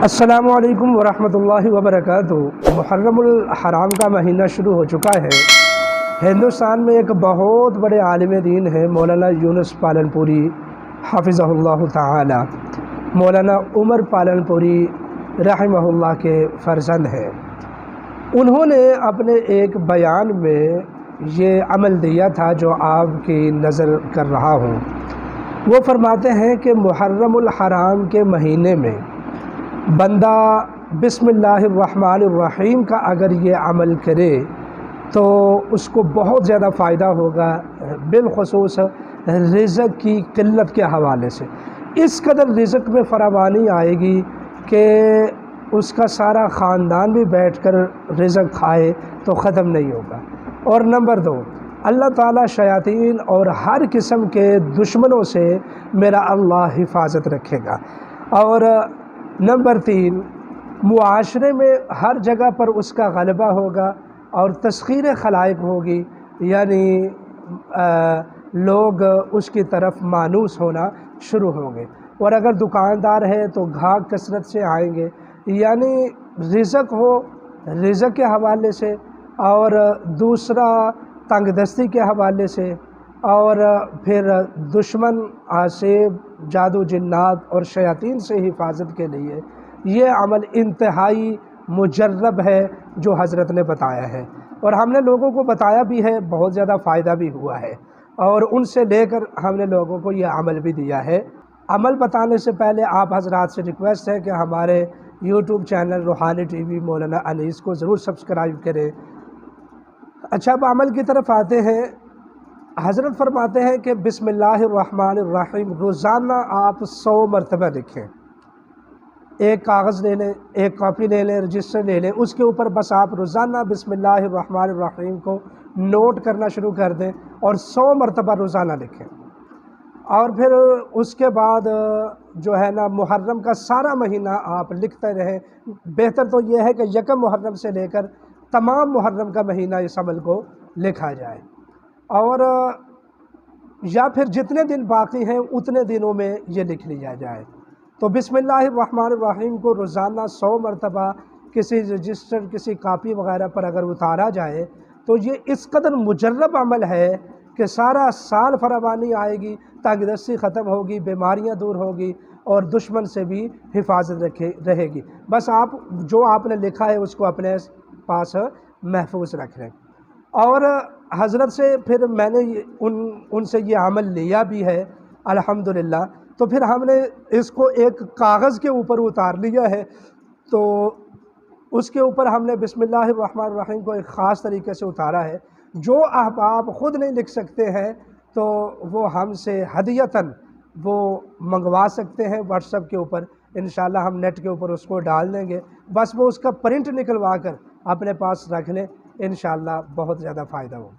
السلام علیکم ورحمۃ اللہ وبرکاتہ۔ محرم الحرام کا مہینہ شروع ہو چکا ہے۔ ہندوستان میں ایک بہت بڑے عالم دین ہے مولانا یونس پالن پوری حافظہ اللہ تعالی۔ مولانا عمر پالن پوری رحمہ اللہ کے فرزند ہیں۔ انہوں نے اپنے ایک بیان میں یہ عمل دیا تھا جو آپ کی نظر کر رہا ہوں۔ وہ فرماتے ہیں کہ محرم الحرام کے مہینے میں بندہ بسم اللہ الرحمن الرحیم کا اگر یہ عمل کرے تو اس کو بہت زیادہ فائدہ ہوگا، بالخصوص رزق کی قلت کے حوالے سے۔ اس قدر رزق میں فراوانی آئے گی کہ اس کا سارا خاندان بھی بیٹھ کر رزق کھائے تو ختم نہیں ہوگا۔ اور نمبر 2، اللہ تعالیٰ شیاطین اور ہر قسم کے دشمنوں سے میرا اللہ حفاظت رکھے گا۔ اور نمبر 3، معاشرے میں ہر جگہ پر اس کا غلبہ ہوگا اور تسخیر خلائق ہوگی، یعنی لوگ اس کی طرف مانوس ہونا شروع ہوں گے۔ اور اگر دکاندار ہے تو گاہک کثرت سے آئیں گے، یعنی رزق ہو رزق کے حوالے سے، اور دوسرا تنگ دستی کے حوالے سے، اور پھر دشمن آسیب جادو جنات اور شیاطین سے حفاظت کے لیے یہ عمل انتہائی مجرب ہے جو حضرت نے بتایا ہے، اور ہم نے لوگوں کو بتایا بھی ہے، بہت زیادہ فائدہ بھی ہوا ہے، اور ان سے لے کر ہم نے لوگوں کو یہ عمل بھی دیا ہے۔ عمل بتانے سے پہلے آپ حضرات سے ریکویسٹ ہے کہ ہمارے یوٹیوب چینل روحانی ٹی وی مولانا انیس کو ضرور سبسکرائب کریں۔ اچھا، اب عمل کی طرف آتے ہیں۔ حضرت فرماتے ہیں کہ بسم اللہ الرحمن الرحیم روزانہ آپ 100 مرتبہ لکھیں۔ ایک کاغذ لے لیں، ایک کاپی لے لیں، رجسٹر لے لیں، اس کے اوپر بس آپ روزانہ بسم اللہ الرحمن الرحیم کو نوٹ کرنا شروع کر دیں اور 100 مرتبہ روزانہ لکھیں۔ اور پھر اس کے بعد جو ہے نا محرم کا سارا مہینہ آپ لکھتے رہیں۔ بہتر تو یہ ہے کہ یکم محرم سے لے کر تمام محرم کا مہینہ اس عمل کو لکھا جائے، اور یا پھر جتنے دن باقی ہیں اتنے دنوں میں یہ لکھ لیا جائے۔ تو بسم اللہ الرحمن الرحیم کو روزانہ 100 مرتبہ کسی رجسٹر کسی کاپی وغیرہ پر اگر اتارا جائے تو یہ اس قدر مجرب عمل ہے کہ سارا سال فراوانی آئے گی، تنگ دستی ختم ہوگی، بیماریاں دور ہوگی، اور دشمن سے بھی حفاظت رہے گی۔ بس آپ جو آپ نے لکھا ہے اس کو اپنے پاس محفوظ رکھ لیں۔ اور حضرت سے پھر میں نے ان سے یہ عمل لیا بھی ہے الحمدللہ، تو پھر ہم نے اس کو ایک کاغذ کے اوپر اتار لیا ہے، تو اس کے اوپر ہم نے بسم اللہ الرحمن الرحیم کو ایک خاص طریقے سے اتارا ہے۔ جو احباب خود نہیں لکھ سکتے ہیں تو وہ ہم سے ہدیتاً وہ منگوا سکتے ہیں واٹس ایپ کے اوپر، انشاءاللہ ہم نیٹ کے اوپر اس کو ڈال دیں گے، بس وہ اس کا پرنٹ نکلوا کر اپنے پاس رکھ لیں، انشاءاللہ بہت زیادہ فائدہ ہوگا۔